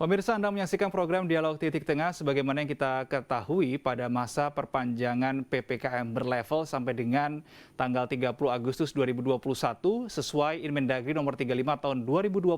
Pemirsa, Anda menyaksikan program Dialog Titik Tengah. Sebagaimana yang kita ketahui, pada masa perpanjangan PPKM berlevel sampai dengan tanggal 30 Agustus 2021 sesuai Inmendagri nomor 35 tahun 2021,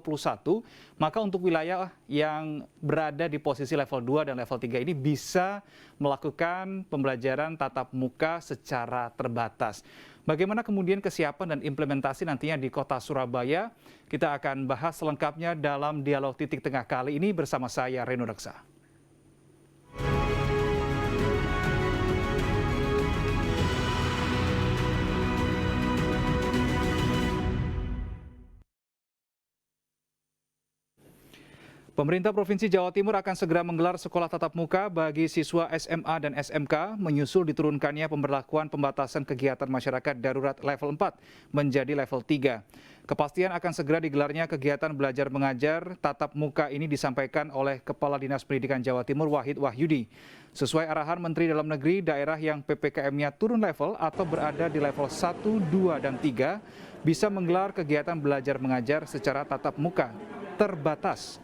maka untuk wilayah yang berada di posisi level 2 dan level 3 ini bisa melakukan pembelajaran tatap muka secara terbatas. Bagaimana kemudian kesiapan dan implementasi nantinya di Kota Surabaya? Kita akan bahas selengkapnya dalam Dialog Titik Tengah kali ini bersama saya, Reno Daksa. Pemerintah Provinsi Jawa Timur akan segera menggelar sekolah tatap muka bagi siswa SMA dan SMK menyusul diturunkannya pemberlakuan pembatasan kegiatan masyarakat darurat level 4 menjadi level 3. Kepastian akan segera digelarnya kegiatan belajar mengajar tatap muka ini disampaikan oleh Kepala Dinas Pendidikan Jawa Timur Wahid Wahyudi. Sesuai arahan Menteri Dalam Negeri, daerah yang PPKM-nya turun level atau berada di level 1, 2, dan 3 bisa menggelar kegiatan belajar mengajar secara tatap muka terbatas.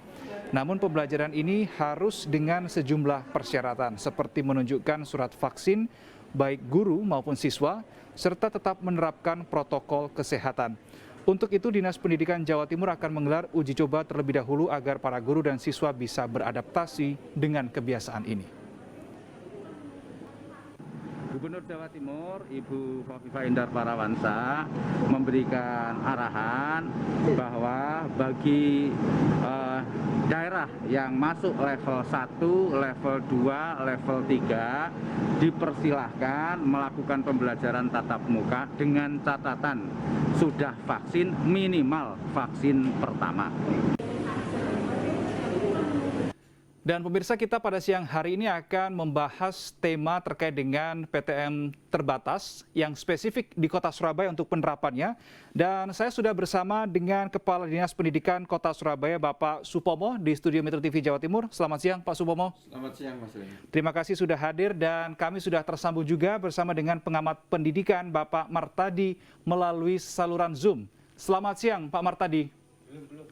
Namun pembelajaran ini harus dengan sejumlah persyaratan seperti menunjukkan surat vaksin baik guru maupun siswa serta tetap menerapkan protokol kesehatan. Untuk itu Dinas Pendidikan Jawa Timur akan menggelar uji coba terlebih dahulu agar para guru dan siswa bisa beradaptasi dengan kebiasaan ini. Gubernur Jawa Timur, Ibu Khofifah Indar Parawansa memberikan arahan bahwa bagi daerah yang masuk level 1, level 2, level 3 dipersilahkan melakukan pembelajaran tatap muka dengan catatan sudah vaksin minimal vaksin pertama. Dan pemirsa, kita pada siang hari ini akan membahas tema terkait dengan PTM terbatas yang spesifik di Kota Surabaya untuk penerapannya. Dan saya sudah bersama dengan Kepala Dinas Pendidikan Kota Surabaya, Bapak Supomo, di Studio Metro TV Jawa Timur. Selamat siang, Pak Supomo. Selamat siang, Mas Reni. Terima kasih sudah hadir dan kami sudah tersambung juga bersama dengan pengamat pendidikan, Bapak Martadi, melalui saluran Zoom. Selamat siang, Pak Martadi. Belum.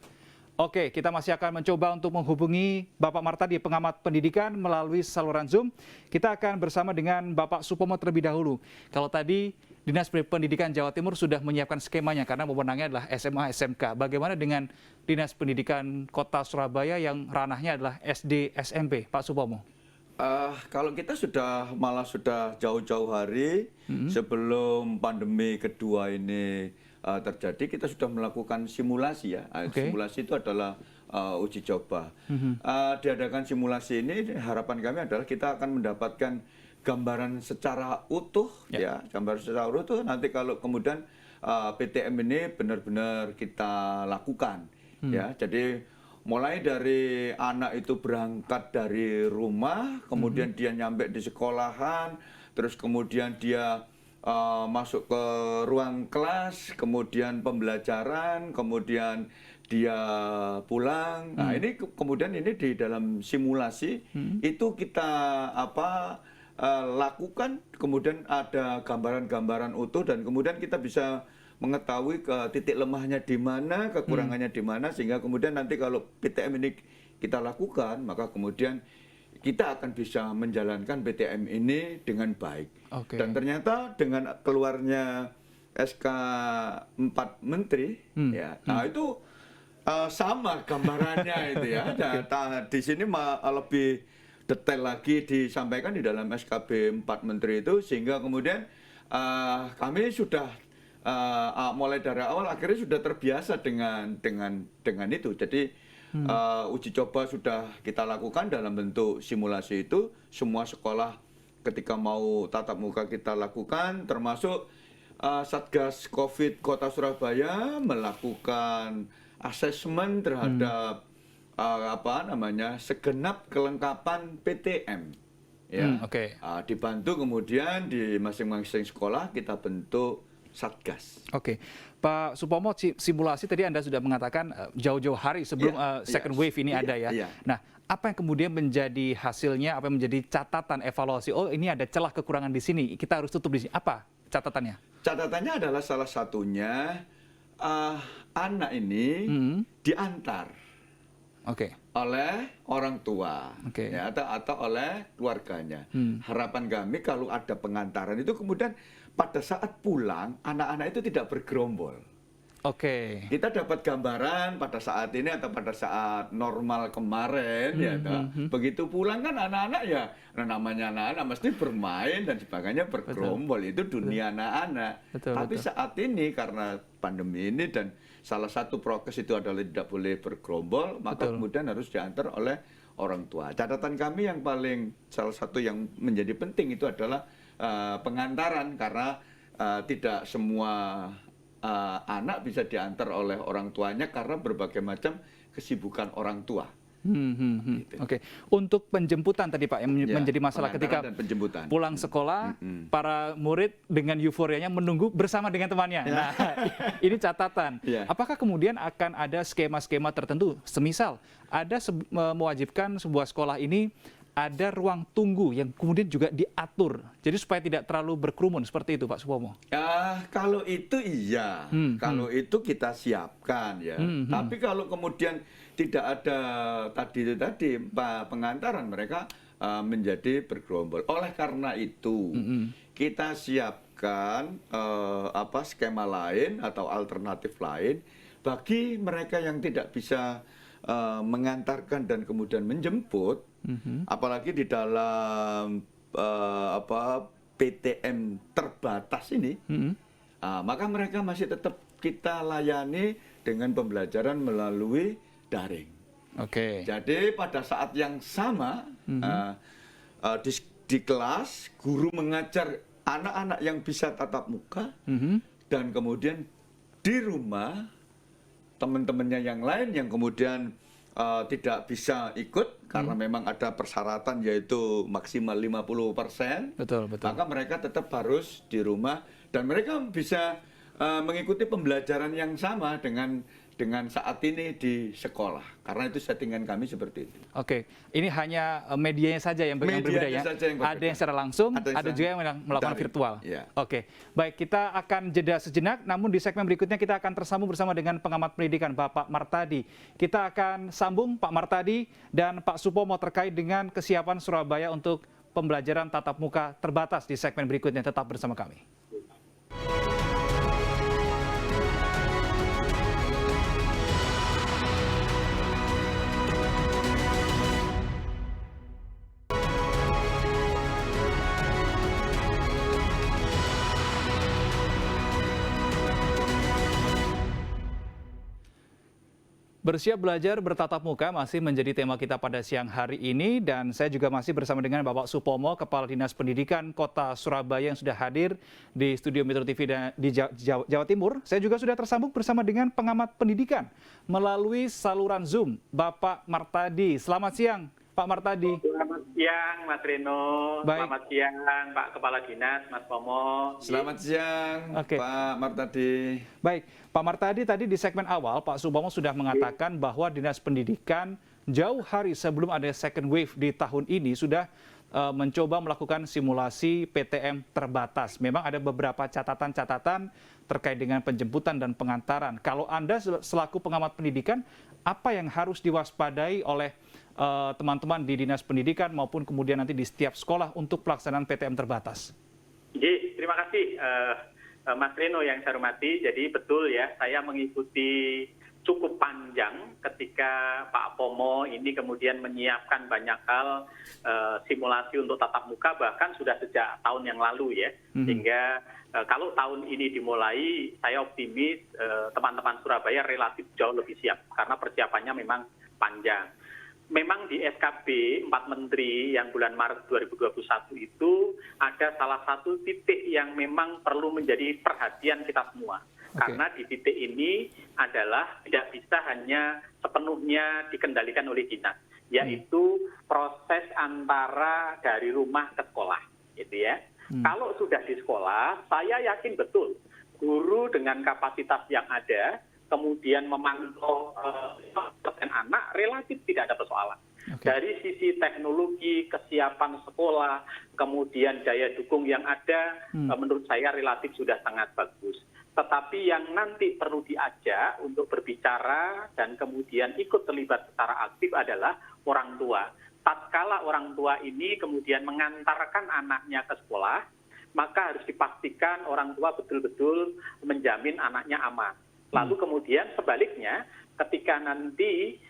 Oke, kita masih akan mencoba untuk menghubungi Bapak Martadi, pengamat pendidikan, melalui saluran Zoom. Kita akan bersama dengan Bapak Supomo terlebih dahulu. Kalau tadi Dinas Pendidikan Jawa Timur sudah menyiapkan skemanya karena wewenangnya adalah SMA, SMK. Bagaimana dengan Dinas Pendidikan Kota Surabaya yang ranahnya adalah SD, SMP, Pak Supomo? Kalau kita malah sudah jauh-jauh hari sebelum pandemi kedua ini terjadi, kita sudah melakukan simulasi ya. Simulasi itu adalah uji coba. Diadakan simulasi ini, harapan kami adalah kita akan mendapatkan gambaran secara utuh, ya, gambaran secara utuh. Nanti kalau kemudian PTM ini benar-benar kita lakukan, ya. Jadi mulai dari anak itu berangkat dari rumah, kemudian dia nyampe di sekolahan, terus kemudian dia masuk ke ruang kelas, kemudian pembelajaran, kemudian dia pulang. Nah, ini kemudian ini di dalam simulasi itu kita lakukan, kemudian ada gambaran-gambaran utuh dan kemudian kita bisa mengetahui ke titik lemahnya di mana, kekurangannya di mana, sehingga kemudian nanti kalau PTM ini kita lakukan, maka kemudian kita akan bisa menjalankan PTM ini dengan baik. Dan ternyata dengan keluarnya SK 4 Menteri, ya, nah itu sama gambarannya itu ya. Nah, di sini lebih detail lagi disampaikan di dalam SKB 4 Menteri itu, sehingga kemudian kami sudah mulai dari awal akhirnya sudah terbiasa dengan itu. Jadi uji coba sudah kita lakukan dalam bentuk simulasi itu. Semua sekolah ketika mau tatap muka kita lakukan, termasuk Satgas Covid Kota Surabaya melakukan asesmen terhadap segenap kelengkapan PTM. Ya, dibantu kemudian di masing-masing sekolah kita bentuk Satgas. Oke, Pak Supomo, simulasi tadi Anda sudah mengatakan jauh-jauh hari sebelum second wave ini ada ya. Nah, apa yang kemudian menjadi hasilnya, apa yang menjadi catatan evaluasi? Oh, ini ada celah kekurangan di sini, kita harus tutup di sini. Apa catatannya? Catatannya adalah salah satunya anak ini diantar. oleh orang tua, Oke. ya, atau oleh keluarganya. Harapan kami kalau ada pengantaran itu kemudian pada saat pulang anak-anak itu tidak bergerombol. Oke. Kita dapat gambaran pada saat ini atau pada saat normal kemarin, ya, begitu pulang kan anak-anak ya, namanya anak-anak mesti bermain dan sebagainya bergerombol, itu dunia anak-anak. Betul, Tapi betul. saat ini karena pandemi ini dan salah satu prokes itu adalah tidak boleh bergerombol, maka Betul. kemudian harus diantar oleh orang tua. Catatan kami yang paling salah satu yang menjadi penting itu adalah pengantaran, karena tidak semua anak bisa diantar oleh orang tuanya karena berbagai macam kesibukan orang tua. Gitu. Oke. Untuk penjemputan tadi Pak yang Ya, menjadi masalah ketika pengantaran dan penjemputan. pulang sekolah, para murid dengan euforianya menunggu bersama dengan temannya. Nah, ini catatan. Ya. Apakah kemudian akan ada skema-skema tertentu? Semisal ada mewajibkan sebuah sekolah ini ada ruang tunggu yang kemudian juga diatur. Jadi supaya tidak terlalu berkerumun seperti itu Pak Supomo. Kalau itu iya, kalau itu kita siapkan ya. Tapi kalau kemudian tidak ada tadi pengantaran, mereka menjadi bergerombol. Oleh karena itu kita siapkan skema lain atau alternatif lain bagi mereka yang tidak bisa mengantarkan dan kemudian menjemput, apalagi di dalam PTM terbatas ini, maka mereka masih tetap kita layani dengan pembelajaran melalui daring. Oke. Jadi pada saat yang sama di kelas guru mengajar anak-anak yang bisa tatap muka, dan kemudian di rumah teman-temannya yang lain yang kemudian tidak bisa ikut karena memang ada persyaratan yaitu maksimal 50%. Betul, betul. Maka mereka tetap harus di rumah dan mereka bisa mengikuti pembelajaran yang sama dengan saat ini di sekolah, karena itu settingan kami seperti itu. Oke, ini hanya medianya saja yang berbeda ya. saja yang berbeda. Ada yang secara langsung, Ada yang ada juga yang melakukan daring. virtual. Ya. Oke, baik, kita akan jeda sejenak, namun di segmen berikutnya kita akan tersambung bersama dengan pengamat pendidikan Bapak Martadi. Kita akan sambung Pak Martadi dan Pak Supomo terkait dengan kesiapan Surabaya untuk pembelajaran tatap muka terbatas di segmen berikutnya. Tetap bersama kami. Bersiap belajar bertatap muka masih menjadi tema kita pada siang hari ini, dan saya juga masih bersama dengan Bapak Supomo, Kepala Dinas Pendidikan Kota Surabaya yang sudah hadir di studio Metro TV di Jawa Timur. Saya juga sudah tersambung bersama dengan pengamat pendidikan melalui saluran Zoom, Bapak Martadi. Selamat siang, Pak Martadi. Selamat siang, Mas Reno. Baik. Selamat siang, Pak Kepala Dinas, Mas Pomo. Selamat siang, Oke. Pak Martadi. Baik, Pak Martadi, tadi di segmen awal Pak Supomo sudah mengatakan bahwa Dinas Pendidikan jauh hari sebelum ada second wave di tahun ini sudah mencoba melakukan simulasi PTM terbatas. Memang ada beberapa catatan-catatan terkait dengan penjemputan dan pengantaran. Kalau Anda selaku pengamat pendidikan, apa yang harus diwaspadai oleh teman-teman di Dinas Pendidikan maupun kemudian nanti di setiap sekolah untuk pelaksanaan PTM terbatas? Jadi, terima kasih Mas Reno yang saya hormati. Jadi betul ya, saya mengikuti cukup panjang ketika Pak Pomo ini kemudian menyiapkan banyak hal simulasi untuk tatap muka, bahkan sudah sejak tahun yang lalu ya. Sehingga kalau tahun ini dimulai, saya optimis teman-teman Surabaya relatif jauh lebih siap karena persiapannya memang panjang. Memang di SKB 4 Menteri yang bulan Maret 2021 itu ada salah satu titik yang memang perlu menjadi perhatian kita semua. Oke. Karena di titik ini adalah tidak bisa hanya sepenuhnya dikendalikan oleh dinas, yaitu proses antara dari rumah ke sekolah, gitu ya. Kalau sudah di sekolah, saya yakin betul guru dengan kapasitas yang ada, kemudian memantau anak relatif tidak ada persoalan. Oke. Dari sisi teknologi, kesiapan sekolah, kemudian daya dukung yang ada, menurut saya relatif sudah sangat bagus. tetapi yang nanti perlu diajak untuk berbicara dan kemudian ikut terlibat secara aktif adalah orang tua. Tatkala orang tua ini kemudian mengantarkan anaknya ke sekolah, maka harus dipastikan orang tua betul-betul menjamin anaknya aman. Lalu kemudian sebaliknya, ketika nanti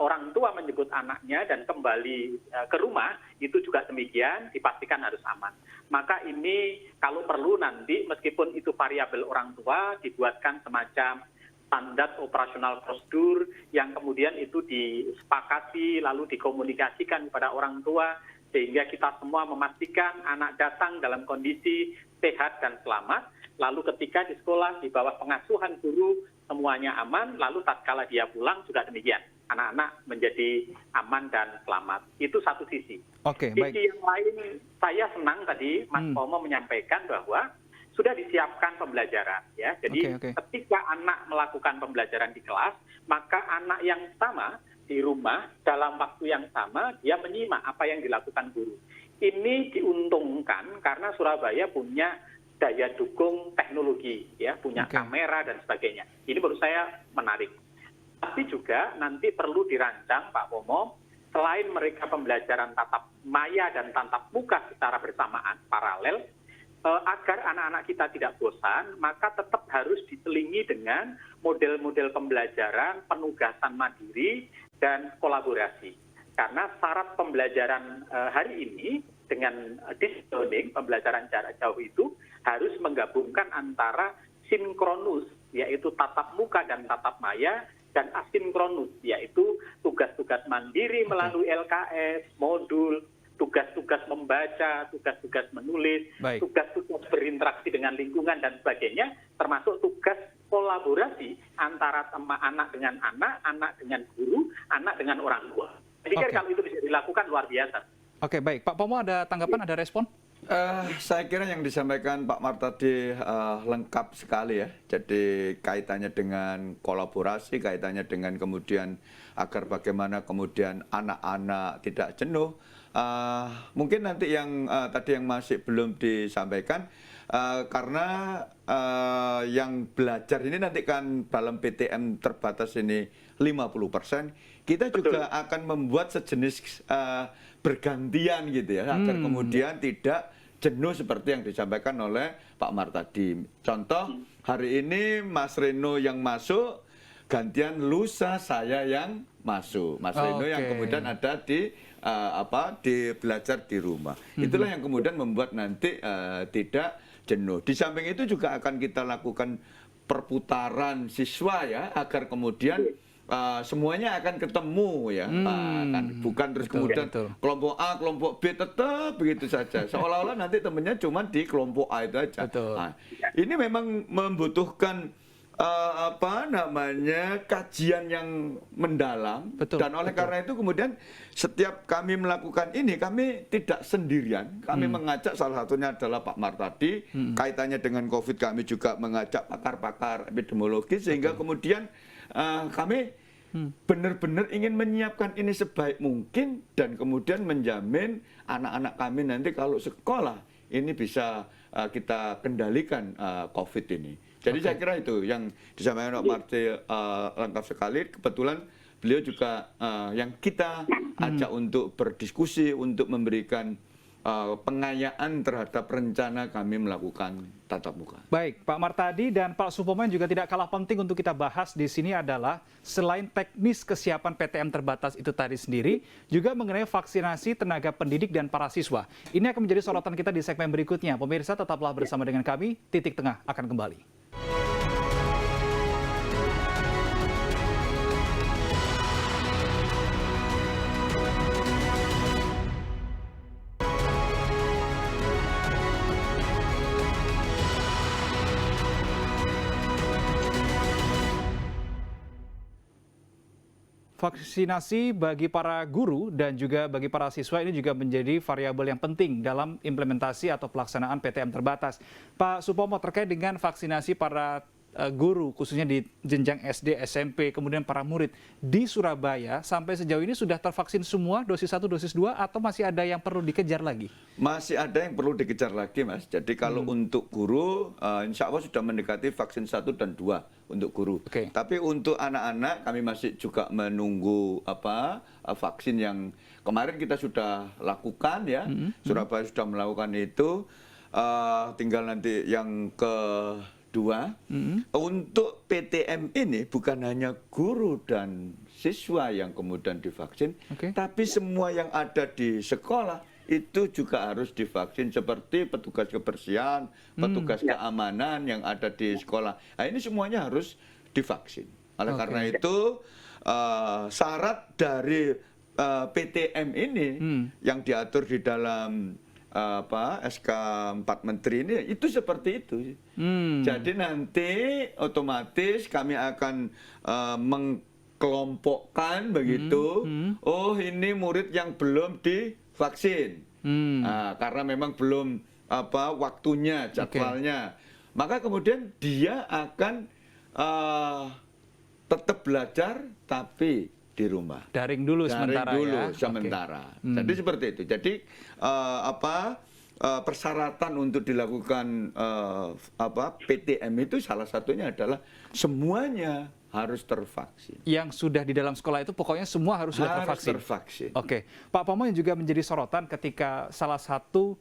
orang tua menjemput anaknya dan kembali ke rumah, itu juga demikian, dipastikan harus aman. Maka ini kalau perlu nanti, meskipun itu variabel orang tua, dibuatkan semacam standar operasional prosedur yang kemudian itu disepakati, lalu dikomunikasikan kepada orang tua, sehingga kita semua memastikan anak datang dalam kondisi sehat dan selamat, lalu ketika di sekolah di bawah pengasuhan guru semuanya aman, lalu tatkala dia pulang juga demikian. Anak-anak menjadi aman dan selamat. Itu satu sisi. Oke, baik. Sisi yang lain, saya senang tadi Mas Pomo menyampaikan bahwa sudah disiapkan pembelajaran. Ya. Jadi ketika anak melakukan pembelajaran di kelas, maka anak yang sama di rumah dalam waktu yang sama dia menyimak apa yang dilakukan guru. Ini diuntungkan karena Surabaya punya daya dukung teknologi, ya, punya kamera dan sebagainya. Ini menurut saya menarik. Tapi juga nanti perlu dirancang, Pak Pomo, selain mereka pembelajaran tatap maya dan tatap muka secara bersamaan, paralel, agar anak-anak kita tidak bosan, maka tetap harus diselingi dengan model-model pembelajaran, penugasan mandiri, dan kolaborasi. Karena syarat pembelajaran hari ini dengan distance learning, pembelajaran jarak jauh itu, harus menggabungkan antara sinkronus, yaitu tatap muka dan tatap maya, dan asinkronus, yaitu tugas-tugas mandiri melalui LKS, modul, tugas-tugas membaca, tugas-tugas menulis, tugas-tugas berinteraksi dengan lingkungan dan sebagainya, termasuk tugas kolaborasi antara anak dengan anak dengan guru, anak dengan orang tua. Jadi kalau itu bisa dilakukan luar biasa. Oke, baik. Pak Pomo ada tanggapan, ada respon? Saya kira yang disampaikan Pak Mar tadi lengkap sekali ya. Jadi kaitannya dengan kolaborasi, kaitannya dengan kemudian agar bagaimana kemudian anak-anak tidak jenuh. Mungkin nanti yang tadi yang masih belum disampaikan, karena yang belajar ini nanti kan dalam PTM terbatas ini 50%, kita juga akan membuat sejenis bergantian gitu ya, agar kemudian tidak jenuh seperti yang disampaikan oleh Pak Mar tadi. Contoh, hari ini Mas Reno yang masuk, gantian lusa saya yang masuk. Mas Reno yang kemudian ada di belajar di rumah. Itulah yang kemudian membuat nanti tidak jenuh. Di samping itu juga akan kita lakukan perputaran siswa ya, agar kemudian semuanya akan ketemu ya, kan bukan terus kemudian kelompok A, kelompok B tetap begitu saja. Seolah-olah nanti temennya cuma di kelompok A itu aja. Nah, ini memang membutuhkan kajian yang mendalam, dan oleh karena itu kemudian setiap kami melakukan ini, kami tidak sendirian. Kami mengajak, salah satunya adalah Pak Mar tadi, kaitannya dengan COVID kami juga mengajak pakar-pakar epidemiologi, sehingga kemudian kami benar-benar ingin menyiapkan ini sebaik mungkin, dan kemudian menjamin anak-anak kami nanti kalau sekolah ini bisa kita kendalikan COVID ini. Jadi saya kira itu yang disampaikan Pak Marti lengkap sekali. Kebetulan beliau juga yang kita ajak untuk berdiskusi, untuk memberikan pengayaan terhadap rencana kami melakukan tatap muka. Baik, Pak Martadi dan Pak Supomo juga tidak kalah penting untuk kita bahas di sini adalah selain teknis kesiapan PTM terbatas itu tadi sendiri, juga mengenai vaksinasi tenaga pendidik dan para siswa. Ini akan menjadi sorotan kita di segmen berikutnya. Pemirsa tetaplah bersama dengan kami, Titik Tengah akan kembali. Vaksinasi bagi para guru dan juga bagi para siswa ini juga menjadi variabel yang penting dalam implementasi atau pelaksanaan PTM terbatas. Pak Supomo, terkait dengan vaksinasi para guru khususnya di jenjang SD, SMP, kemudian para murid di Surabaya sampai sejauh ini sudah tervaksin semua dosis 1, dosis 2 atau masih ada yang perlu dikejar lagi? Masih ada yang perlu dikejar lagi, Mas. Jadi kalau untuk guru, insya Allah sudah mendekati vaksin 1 dan 2 untuk guru. Oke. Tapi untuk anak-anak kami masih juga menunggu vaksin yang kemarin kita sudah lakukan ya. Surabaya sudah melakukan itu. Tinggal nanti yang kedua. Untuk PTM ini bukan hanya guru dan siswa yang kemudian divaksin, Oke. tapi semua yang ada di sekolah itu juga harus divaksin seperti petugas kebersihan, petugas keamanan yang ada di sekolah. Nah, ini semuanya harus divaksin. Oleh karena itu syarat dari PTM ini yang diatur di dalam SK 4 Menteri ini itu seperti itu. Jadi nanti otomatis kami akan mengkelompokkan begitu. Oh, ini murid yang belum divaksin. Karena memang belum waktunya, jadwalnya. Maka kemudian dia akan tetap belajar tapi di rumah. Daring dulu sementara ya. Sementara. Oke. Jadi seperti itu. Jadi persyaratan untuk dilakukan PTM itu salah satunya adalah semuanya harus tervaksin. Yang sudah di dalam sekolah itu pokoknya semua harus sudah tervaksin. Tervaksin. Oke, Pak Pomo yang juga menjadi sorotan ketika salah satu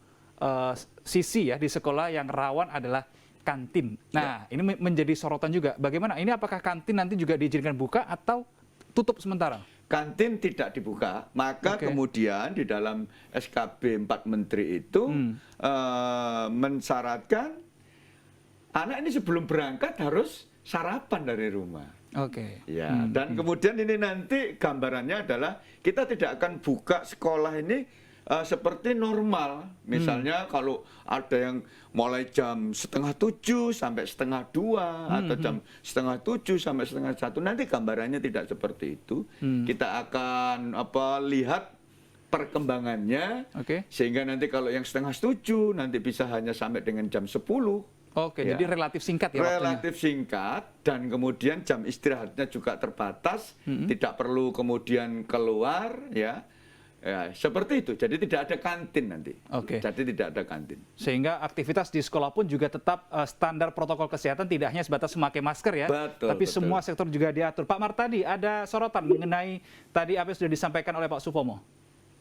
sisi ya di sekolah yang rawan adalah kantin. Nah, ini menjadi sorotan juga. Bagaimana? Ini apakah kantin nanti juga diizinkan buka atau tutup sementara? Kantin tidak dibuka, maka kemudian di dalam SKB 4 Menteri itu mensyaratkan anak ini sebelum berangkat harus sarapan dari rumah. Oke. Ya, dan kemudian ini nanti gambarannya adalah kita tidak akan buka sekolah ini seperti normal. Misalnya kalau ada yang mulai jam 6:30 sampai 1:30 atau jam 6:30 sampai 1:30, nanti gambarannya tidak seperti itu. Kita akan lihat perkembangannya, sehingga nanti kalau yang 6:30 nanti bisa hanya sampai dengan jam 10. Oke, jadi relatif singkat ya relatif singkat, dan kemudian jam istirahatnya juga terbatas, tidak perlu kemudian keluar ya. Ya, seperti itu. Jadi tidak ada kantin nanti. Jadi tidak ada kantin. Sehingga aktivitas di sekolah pun juga tetap standar protokol kesehatan, tidak hanya sebatas memakai masker ya, tapi semua sektor juga diatur. Pak Martadi, ada sorotan mengenai tadi apa yang sudah disampaikan oleh Pak Supomo?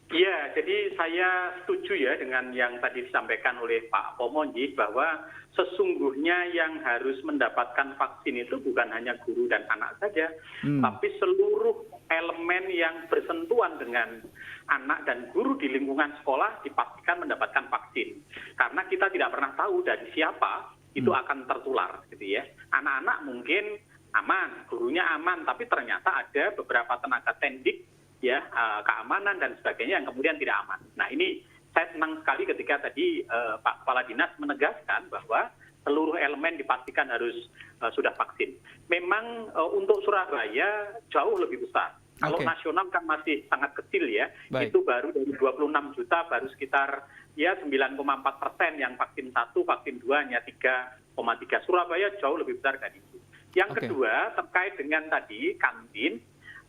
Iya, jadi saya setuju ya dengan yang tadi disampaikan oleh Pak Pomonji bahwa sesungguhnya yang harus mendapatkan vaksin itu bukan hanya guru dan anak saja, tapi seluruh elemen yang bersentuhan dengan anak dan guru di lingkungan sekolah dipastikan mendapatkan vaksin. Karena kita tidak pernah tahu dari siapa itu akan tertular, gitu ya. Anak-anak mungkin aman, gurunya aman, tapi ternyata ada beberapa tenaga tendik ya, keamanan dan sebagainya yang kemudian tidak aman. Nah, ini saya senang sekali ketika tadi Pak Kepala Dinas menegaskan bahwa seluruh elemen dipastikan harus sudah vaksin. Memang untuk Surabaya jauh lebih besar. Kalau nasional kan masih sangat kecil ya. Itu baru dari 26 juta baru sekitar ya 9,4% yang vaksin 1, vaksin 2 hanya 3,3. Surabaya jauh lebih besar dari itu. Yang kedua terkait dengan tadi kantin,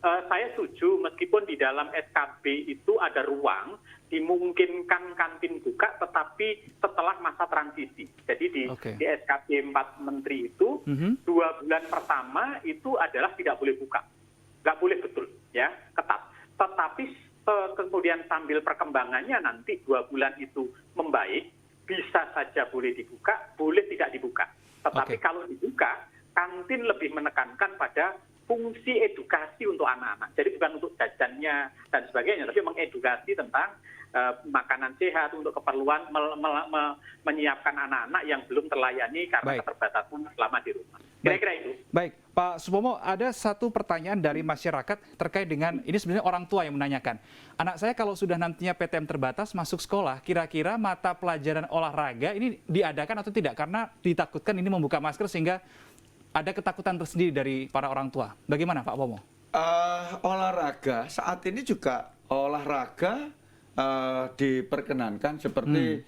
saya setuju meskipun di dalam SKB itu ada ruang dimungkinkan kantin buka, tetapi setelah masa transisi. Jadi di SKB 4 Menteri itu 2 bulan pertama itu adalah tidak boleh buka, nggak boleh betul ya, ketat. Tetapi kemudian sambil perkembangannya nanti 2 bulan itu membaik, bisa saja boleh dibuka, boleh tidak dibuka. Tetapi kalau dibuka, kantin lebih menekankan pada fungsi edukasi untuk anak-anak. Jadi bukan untuk jajannya dan sebagainya, tapi mengedukasi tentang makanan sehat untuk keperluan menyiapkan anak-anak yang belum terlayani karena keterbatasan selama di rumah. Kira-kira itu. Baik, Pak Supomo, ada satu pertanyaan dari masyarakat terkait dengan, ini sebenarnya orang tua yang menanyakan. Anak saya kalau sudah nantinya PTM terbatas masuk sekolah, kira-kira mata pelajaran olahraga ini diadakan atau tidak? Karena ditakutkan ini membuka masker sehingga ada ketakutan tersendiri dari para orang tua. Bagaimana Pak Pomo? Olahraga, saat ini juga olahraga diperkenankan seperti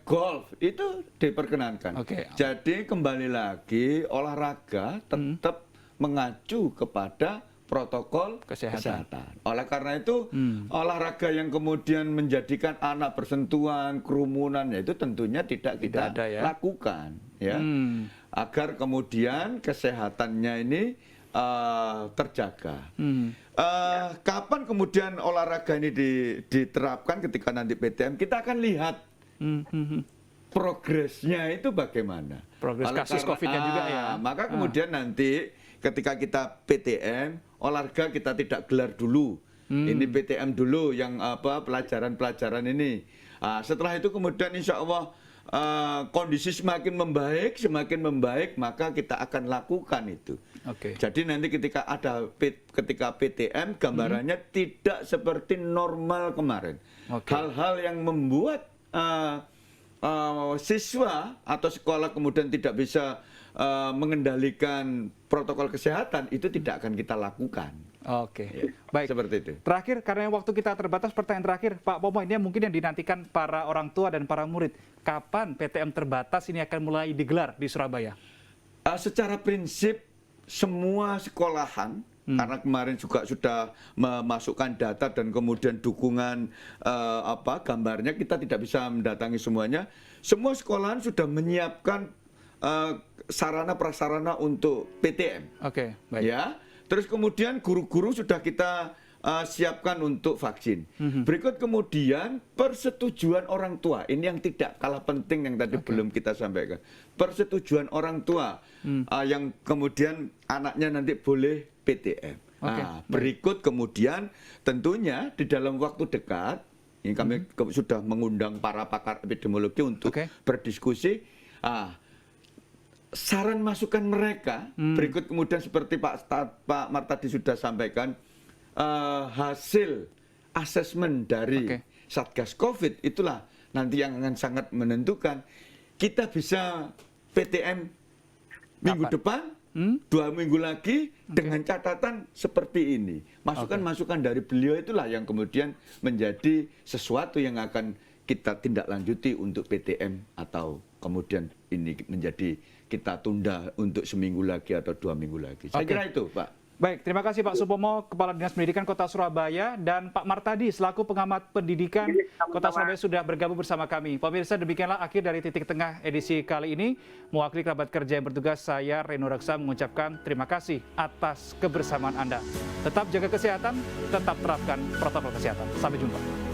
golf itu diperkenankan. Oke. Jadi kembali lagi olahraga tetap mengacu kepada protokol Kesehatan. kesehatan. Oleh karena itu olahraga yang kemudian menjadikan anak bersentuhan, kerumunan, ya itu tentunya tidak kita ada, ya. lakukan, ya. Agar kemudian kesehatannya ini terjaga. Kapan kemudian olahraga ini diterapkan ketika nanti PTM, kita akan lihat progresnya itu bagaimana. Progres kasus COVID-nya juga ya. Maka kemudian nanti ketika kita PTM, olahraga kita tidak gelar dulu. Ini PTM dulu yang pelajaran-pelajaran ini. Setelah itu kemudian insya Allah kondisi semakin membaik, maka kita akan lakukan itu. Oke. Jadi nanti ketika PTM gambarannya tidak seperti normal kemarin. Oke. Hal-hal yang membuat siswa atau sekolah kemudian tidak bisa mengendalikan protokol kesehatan itu tidak akan kita lakukan. Oke. Ya, Baik. seperti itu. Terakhir, karena waktu kita terbatas, pertanyaan terakhir, Pak Pomo, ini mungkin yang dinantikan para orang tua dan para murid. Kapan PTM terbatas ini akan mulai digelar di Surabaya? Secara prinsip semua sekolahan, karena kemarin juga sudah memasukkan data dan kemudian dukungan gambarnya, kita tidak bisa mendatangi semuanya. Semua sekolahan sudah menyiapkan sarana prasarana untuk PTM. Oke, baik. Ya. Terus kemudian guru-guru sudah kita siapkan untuk vaksin. Berikut kemudian persetujuan orang tua. Ini yang tidak kalah penting yang tadi belum kita sampaikan. Persetujuan orang tua yang kemudian anaknya nanti boleh PTM. Berikut kemudian tentunya di dalam waktu dekat ini kami sudah mengundang para pakar epidemiologi untuk berdiskusi. Saran masukan mereka berikut kemudian seperti Pak Mar tadi sudah sampaikan, hasil asesmen dari Satgas COVID itulah nanti yang akan sangat menentukan kita bisa PTM minggu depan, 2 minggu lagi dengan catatan seperti ini. Masukan-masukan dari beliau itulah yang kemudian menjadi sesuatu yang akan kita tindak lanjuti untuk PTM atau kemudian ini menjadi kita tunda untuk seminggu lagi atau 2 minggu lagi. Saya kira itu, Pak. Baik, terima kasih Pak Supomo, Kepala Dinas Pendidikan Kota Surabaya, dan Pak Martadi selaku pengamat pendidikan Kota Surabaya sudah bergabung bersama kami. Pemirsa, demikianlah akhir dari Titik Tengah edisi kali ini. Mewakili kerabat kerja yang bertugas, saya Reno Raksa mengucapkan terima kasih atas kebersamaan Anda. Tetap jaga kesehatan, tetap terapkan protokol kesehatan. Sampai jumpa.